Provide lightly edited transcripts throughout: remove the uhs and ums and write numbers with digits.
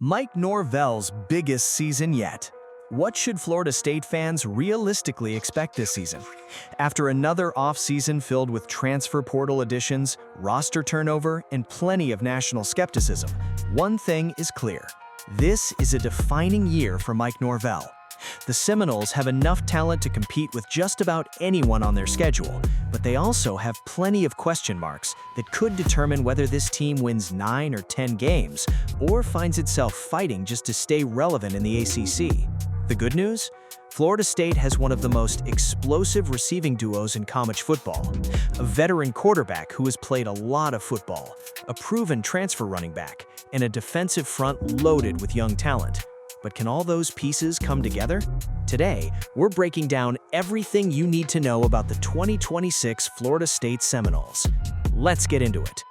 Mike Norvell's biggest season yet. What should Florida State fans realistically expect this season? After another offseason filled with transfer portal additions, roster turnover, and plenty of national skepticism, one thing is clear. This is a defining year for Mike Norvell. The Seminoles have enough talent to compete with just about anyone on their schedule, but they also have plenty of question marks that could determine whether this team wins 9 or 10 games or finds itself fighting just to stay relevant in the ACC. The good news? Florida State has one of the most explosive receiving duos in college football. A veteran quarterback who has played a lot of football, a proven transfer running back, and a defensive front loaded with young talent. But can all those pieces come together? Today, we're breaking down everything you need to know about the 2026 Florida State Seminoles. Let's get into it.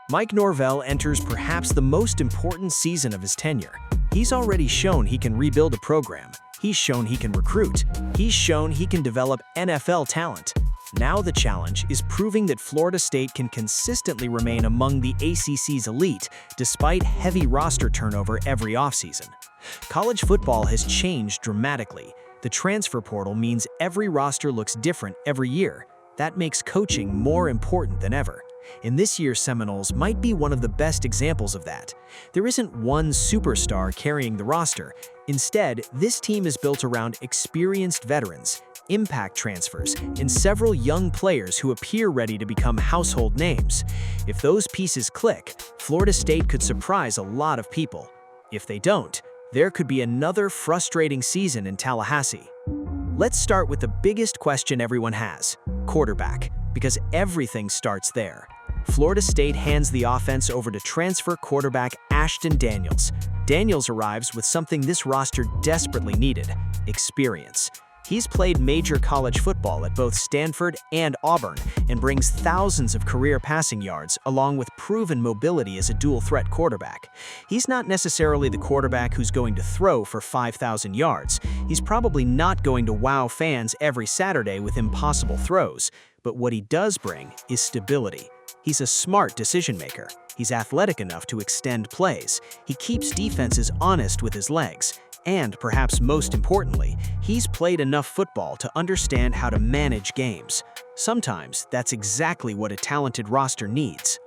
Mike Norvell enters perhaps the most important season of his tenure. He's already shown he can rebuild a program. He's shown he can recruit. He's shown he can develop NFL talent. Now the challenge is proving that Florida State can consistently remain among the ACC's elite despite heavy roster turnover every offseason. College football has changed dramatically. The transfer portal means every roster looks different every year. That makes coaching more important than ever. And this year's Seminoles might be one of the best examples of that. There isn't one superstar carrying the roster. Instead, this team is built around experienced veterans, impact transfers, and several young players who appear ready to become household names. If those pieces click, Florida State could surprise a lot of people. If they don't, there could be another frustrating season in Tallahassee. Let's start with the biggest question everyone has: quarterback, because everything starts there. Florida State hands the offense over to transfer quarterback Ashton Daniels. Daniels arrives with something this roster desperately needed: experience. He's played major college football at both Stanford and Auburn and brings thousands of career passing yards along with proven mobility as a dual-threat quarterback. He's not necessarily the quarterback who's going to throw for 5,000 yards. He's probably not going to wow fans every Saturday with impossible throws. But what he does bring is stability. He's a smart decision-maker. He's athletic enough to extend plays. He keeps defenses honest with his legs. And perhaps most importantly, he's played enough football to understand how to manage games. Sometimes that's exactly what a talented roster needs.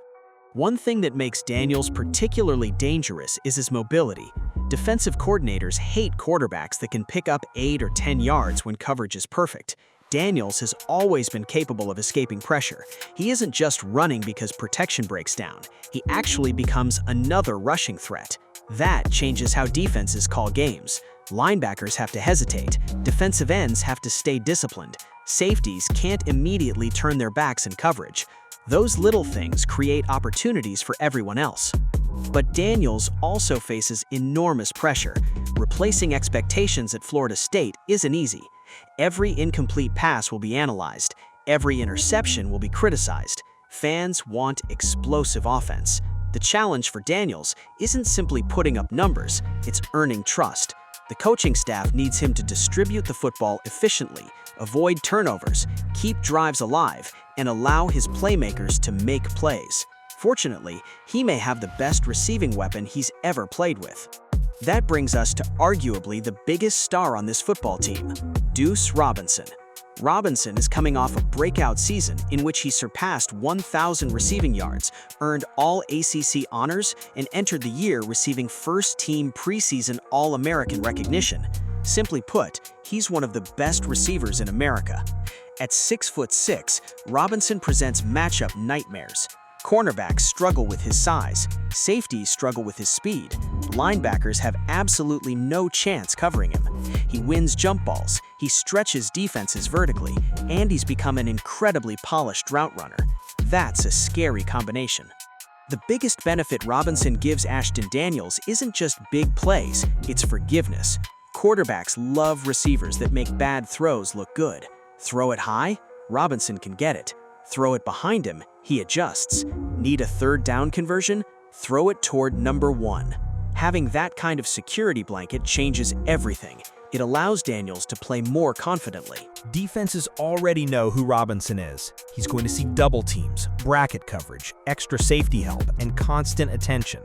One thing that makes Daniels particularly dangerous is his mobility. Defensive coordinators hate quarterbacks that can pick up 8 or 10 yards when coverage is perfect. Daniels has always been capable of escaping pressure. He isn't just running because protection breaks down. He actually becomes another rushing threat. That changes how defenses call games. Linebackers have to hesitate. Defensive ends have to stay disciplined. Safeties can't immediately turn their backs in coverage. Those little things create opportunities for everyone else. But Daniels also faces enormous pressure. Replacing expectations at Florida State isn't easy. Every incomplete pass will be analyzed. Every interception will be criticized. Fans want explosive offense. The challenge for Daniels isn't simply putting up numbers, it's earning trust. The coaching staff needs him to distribute the football efficiently, avoid turnovers, keep drives alive, and allow his playmakers to make plays. Fortunately, he may have the best receiving weapon he's ever played with. That brings us to arguably the biggest star on this football team, Deuce Robinson. Robinson is coming off a breakout season in which he surpassed 1,000 receiving yards, earned all ACC honors, and entered the year receiving first-team preseason All-American recognition. Simply put, he's one of the best receivers in America. At 6'6", Robinson presents matchup nightmares. Cornerbacks struggle with his size, safeties struggle with his speed, linebackers have absolutely no chance covering him. He wins jump balls, he stretches defenses vertically, and he's become an incredibly polished route runner. That's a scary combination. The biggest benefit Robinson gives Ashton Daniels isn't just big plays, it's forgiveness. Quarterbacks love receivers that make bad throws look good. Throw it high? Robinson can get it. Throw it behind him, he adjusts. Need a third down conversion? Throw it toward number 1. Having that kind of security blanket changes everything. It allows Daniels to play more confidently. Defenses already know who Robinson is. He's going to see double teams, bracket coverage, extra safety help, and constant attention.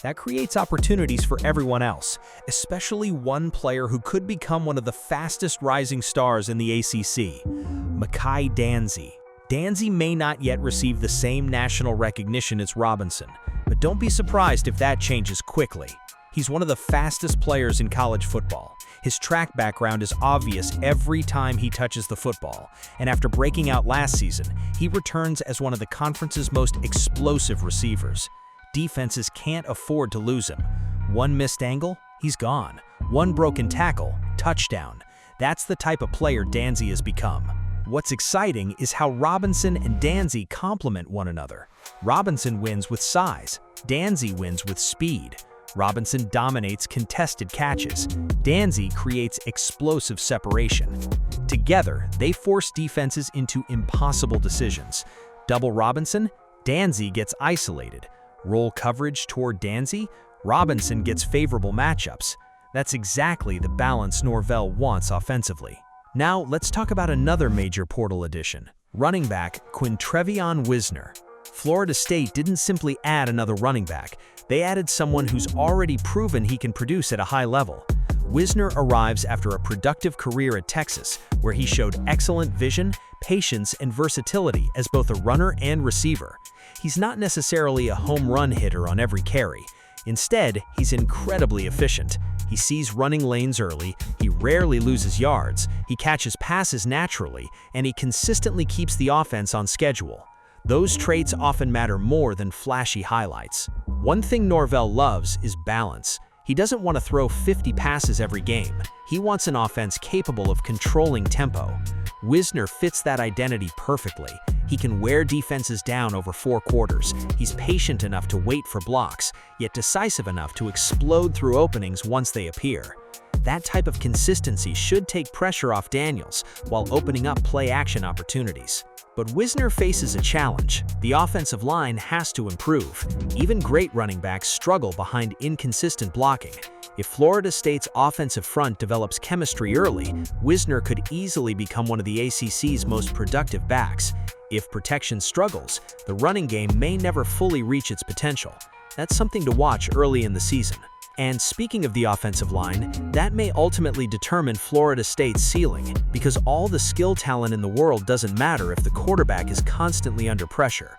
That creates opportunities for everyone else, especially one player who could become one of the fastest rising stars in the ACC, Mekhi Danzy. Danzy may not yet receive the same national recognition as Robinson, but don't be surprised if that changes quickly. He's one of the fastest players in college football. His track background is obvious every time he touches the football, and after breaking out last season, he returns as one of the conference's most explosive receivers. Defenses can't afford to lose him. One missed angle, he's gone. One broken tackle, touchdown. That's the type of player Danzy has become. What's exciting is how Robinson and Danzy complement one another. Robinson wins with size, Danzy wins with speed. Robinson dominates contested catches. Danzy creates explosive separation. Together, they force defenses into impossible decisions. Double Robinson, Danzy gets isolated. Roll coverage toward Danzy, Robinson gets favorable matchups. That's exactly the balance Norvell wants offensively. Now, let's talk about another major portal addition, running back Quintrevion Wisner. Florida State didn't simply add another running back, they added someone who's already proven he can produce at a high level. Wisner arrives after a productive career at Texas, where he showed excellent vision, patience, and versatility as both a runner and receiver. He's not necessarily a home run hitter on every carry. Instead, he's incredibly efficient. He sees running lanes early, he rarely loses yards, he catches passes naturally, and he consistently keeps the offense on schedule. Those traits often matter more than flashy highlights. One thing Norvell loves is balance. He doesn't want to throw 50 passes every game. He wants an offense capable of controlling tempo. Wisner fits that identity perfectly. He can wear defenses down over 4 quarters. He's patient enough to wait for blocks, yet decisive enough to explode through openings once they appear. That type of consistency should take pressure off Daniels while opening up play-action opportunities. But Wisner faces a challenge. The offensive line has to improve. Even great running backs struggle behind inconsistent blocking. If Florida State's offensive front develops chemistry early, Wisner could easily become one of the ACC's most productive backs. If protection struggles, the running game may never fully reach its potential. That's something to watch early in the season. And speaking of the offensive line, that may ultimately determine Florida State's ceiling, because all the skill talent in the world doesn't matter if the quarterback is constantly under pressure.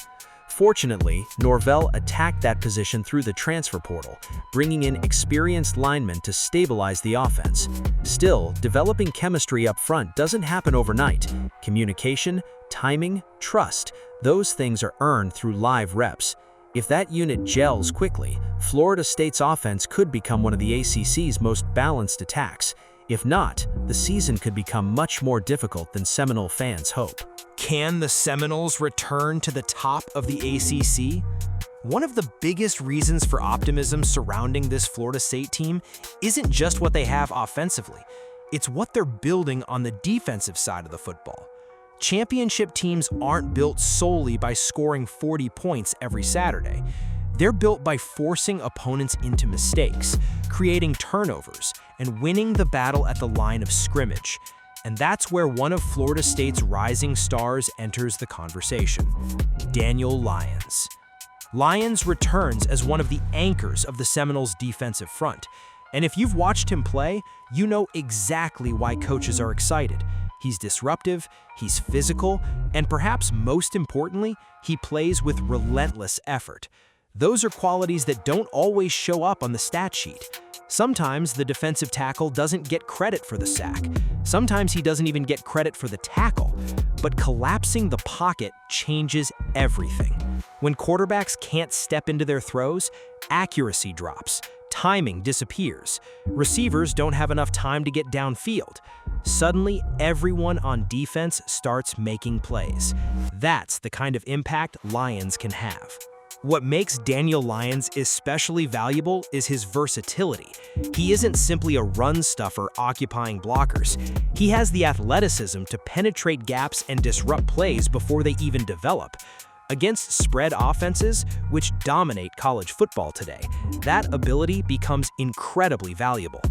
Fortunately, Norvell attacked that position through the transfer portal, bringing in experienced linemen to stabilize the offense. Still, developing chemistry up front doesn't happen overnight. Communication, timing, trust, those things are earned through live reps. If that unit gels quickly, Florida State's offense could become one of the ACC's most balanced attacks. If not, the season could become much more difficult than Seminole fans hope. Can the Seminoles return to the top of the ACC? One of the biggest reasons for optimism surrounding this Florida State team isn't just what they have offensively, it's what they're building on the defensive side of the football. Championship teams aren't built solely by scoring 40 points every Saturday. They're built by forcing opponents into mistakes, creating turnovers, and winning the battle at the line of scrimmage. And that's where one of Florida State's rising stars enters the conversation: Daniel Lyons. Lyons returns as one of the anchors of the Seminoles' defensive front. And if you've watched him play, you know exactly why coaches are excited. He's disruptive, he's physical, and perhaps most importantly, he plays with relentless effort. Those are qualities that don't always show up on the stat sheet. Sometimes the defensive tackle doesn't get credit for the sack. Sometimes he doesn't even get credit for the tackle. But collapsing the pocket changes everything. When quarterbacks can't step into their throws, accuracy drops. Timing disappears. Receivers don't have enough time to get downfield. Suddenly, everyone on defense starts making plays. That's the kind of impact Lyons can have. What makes Daniel Lyons especially valuable is his versatility. He isn't simply a run stuffer occupying blockers. He has the athleticism to penetrate gaps and disrupt plays before they even develop. Against spread offenses, which dominate college football today, that ability becomes incredibly valuable.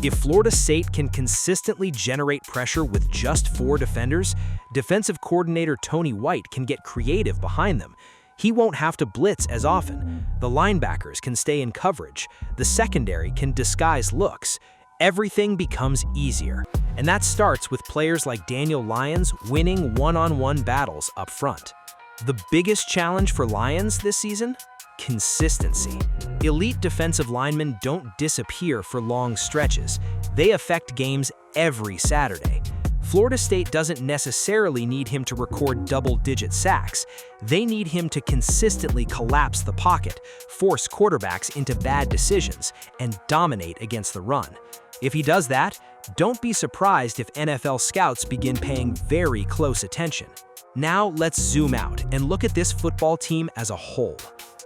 If Florida State can consistently generate pressure with just 4 defenders, defensive coordinator Tony White can get creative behind them. He won't have to blitz as often. The linebackers can stay in coverage. The secondary can disguise looks. Everything becomes easier. And that starts with players like Daniel Lyons winning one-on-one battles up front. The biggest challenge for Lyons this season? Consistency. Elite defensive linemen don't disappear for long stretches. They affect games every Saturday. Florida State doesn't necessarily need him to record double-digit sacks. They need him to consistently collapse the pocket, force quarterbacks into bad decisions, and dominate against the run. If he does that, don't be surprised if NFL scouts begin paying very close attention. Now let's zoom out and look at this football team as a whole.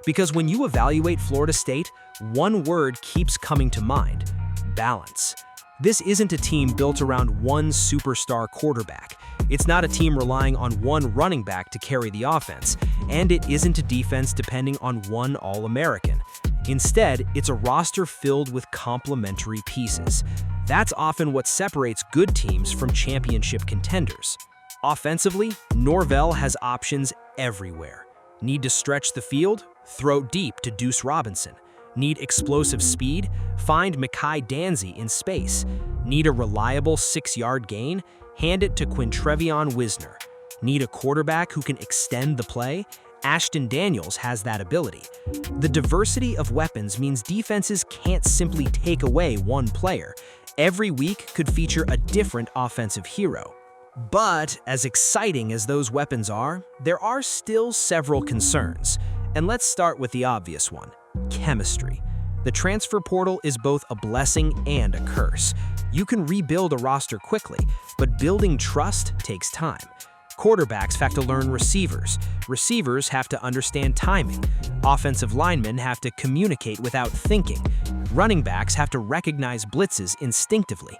Because when you evaluate Florida State, one word keeps coming to mind: balance. This isn't a team built around one superstar quarterback. It's not a team relying on one running back to carry the offense, and it isn't a defense depending on one All-American. Instead, it's a roster filled with complementary pieces. That's often what separates good teams from championship contenders. Offensively, Norvell has options everywhere. Need to stretch the field? Throw deep to Deuce Robinson. Need explosive speed? Find Mekhi Danzy in space. Need a reliable 6-yard gain? Hand it to Quintrevion Wisner. Need a quarterback who can extend the play? Ashton Daniels has that ability. The diversity of weapons means defenses can't simply take away one player. Every week could feature a different offensive hero. But as exciting as those weapons are, there are still several concerns. And let's start with the obvious one: chemistry. The transfer portal is both a blessing and a curse. You can rebuild a roster quickly, but building trust takes time. Quarterbacks have to learn receivers. Receivers have to understand timing. Offensive linemen have to communicate without thinking. Running backs have to recognize blitzes instinctively.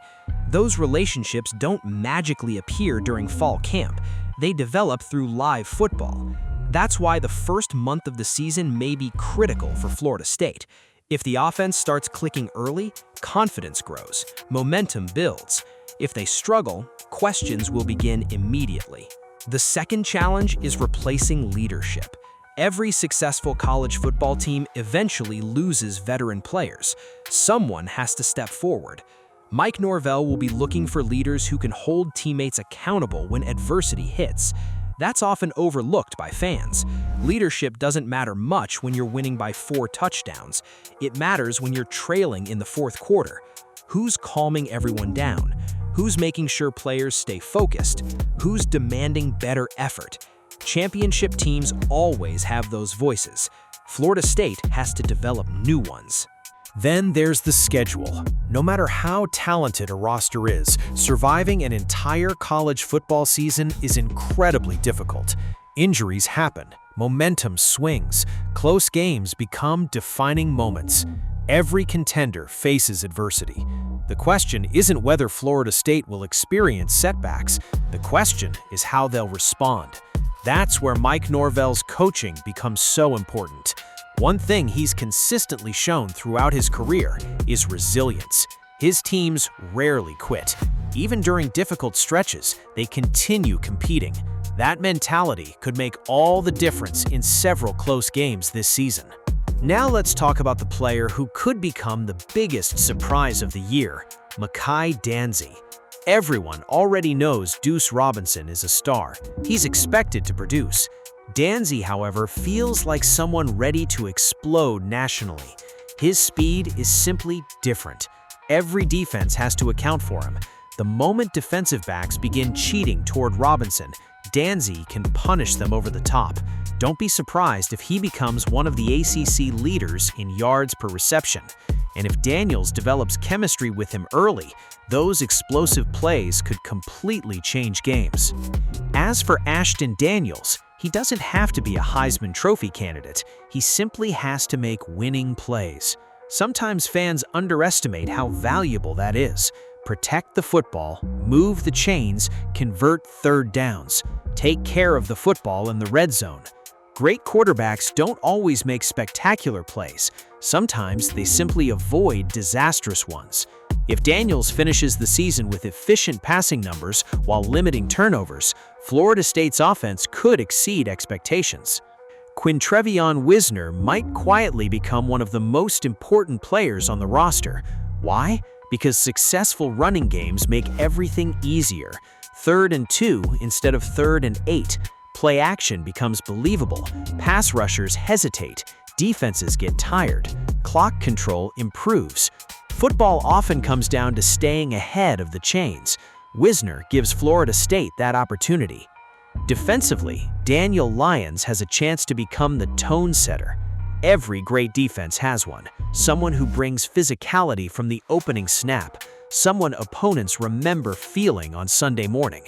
Those relationships don't magically appear during fall camp. They develop through live football. That's why the first month of the season may be critical for Florida State. If the offense starts clicking early, confidence grows, momentum builds. If they struggle, questions will begin immediately. The second challenge is replacing leadership. Every successful college football team eventually loses veteran players. Someone has to step forward. Mike Norvell will be looking for leaders who can hold teammates accountable when adversity hits. That's often overlooked by fans. Leadership doesn't matter much when you're winning by 4 touchdowns. It matters when you're trailing in the fourth quarter. Who's calming everyone down? Who's making sure players stay focused? Who's demanding better effort? Championship teams always have those voices. Florida State has to develop new ones. Then there's the schedule. No matter how talented a roster is, surviving an entire college football season is incredibly difficult. Injuries happen, momentum swings, close games become defining moments. Every contender faces adversity. The question isn't whether Florida State will experience setbacks. The question is how they'll respond. That's where Mike Norvell's coaching becomes so important. One thing he's consistently shown throughout his career is resilience. His teams rarely quit. Even during difficult stretches, they continue competing. That mentality could make all the difference in several close games this season. Now let's talk about the player who could become the biggest surprise of the year, Mekhi Danzy. Everyone already knows Deuce Robinson is a star. He's expected to produce. Danzy, however, feels like someone ready to explode nationally. His speed is simply different. Every defense has to account for him. The moment defensive backs begin cheating toward Robinson, Danzy can punish them over the top. Don't be surprised if he becomes one of the ACC leaders in yards per reception. And if Daniels develops chemistry with him early, those explosive plays could completely change games. As for Ashton Daniels, he doesn't have to be a Heisman Trophy candidate. He simply has to make winning plays. Sometimes fans underestimate how valuable that is. Protect the football, move the chains, convert third downs. Take care of the football in the red zone. Great quarterbacks don't always make spectacular plays. Sometimes they simply avoid disastrous ones. If Daniels finishes the season with efficient passing numbers while limiting turnovers, Florida State's offense could exceed expectations. Quintrevion Wisner might quietly become one of the most important players on the roster. Why? Because successful running games make everything easier. 3rd and 2 instead of 3rd and 8. Play action becomes believable. Pass rushers hesitate. Defenses get tired. Clock control improves. Football often comes down to staying ahead of the chains. Wisner gives Florida State that opportunity. Defensively, Daniel Lyons has a chance to become the tone setter. Every great defense has one. Someone who brings physicality from the opening snap. Someone opponents remember feeling on Sunday morning.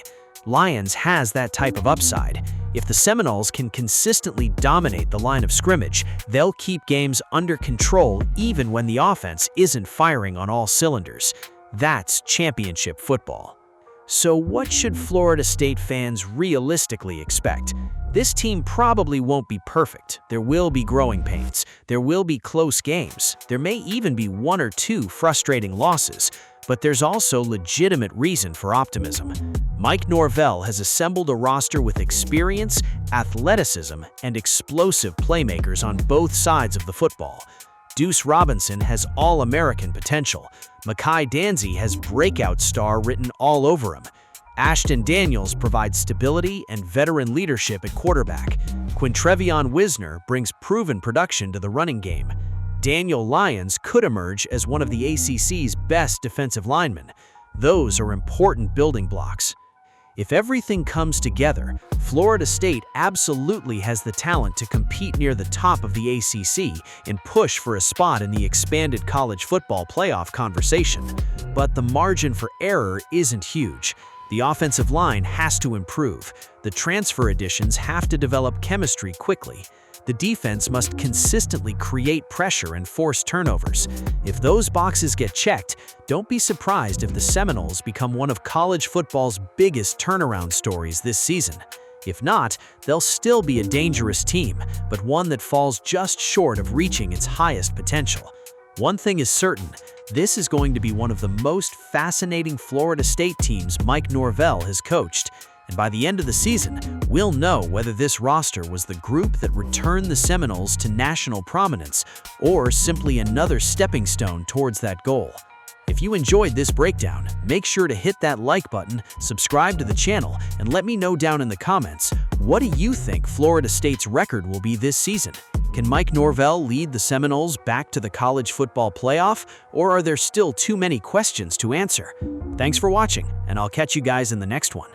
Lyons has that type of upside. If the Seminoles can consistently dominate the line of scrimmage, they'll keep games under control even when the offense isn't firing on all cylinders. That's championship football. So what should Florida State fans realistically expect? This team probably won't be perfect. There will be growing pains. There will be close games. There may even be 1 or 2 frustrating losses. But there's also legitimate reason for optimism. Mike Norvell has assembled a roster with experience, athleticism, and explosive playmakers on both sides of the football. Deuce Robinson has All-American potential. Mekhi Danzy has breakout star written all over him. Ashton Daniels provides stability and veteran leadership at quarterback. Quintrevion Wisner brings proven production to the running game. Daniel Lyons could emerge as one of the ACC's best defensive linemen. Those are important building blocks. If everything comes together, Florida State absolutely has the talent to compete near the top of the ACC and push for a spot in the expanded college football playoff conversation. But the margin for error isn't huge. The offensive line has to improve. The transfer additions have to develop chemistry quickly. The defense must consistently create pressure and force turnovers. If those boxes get checked, don't be surprised if the Seminoles become one of college football's biggest turnaround stories this season. If not, they'll still be a dangerous team, but one that falls just short of reaching its highest potential. One thing is certain, this is going to be one of the most fascinating Florida State teams Mike Norvell has coached. And by the end of the season, we'll know whether this roster was the group that returned the Seminoles to national prominence or simply another stepping stone towards that goal. If you enjoyed this breakdown, make sure to hit that like button, subscribe to the channel, and let me know down in the comments, what do you think Florida State's record will be this season? Can Mike Norvell lead the Seminoles back to the college football playoff, or are there still too many questions to answer? Thanks for watching, and I'll catch you guys in the next one.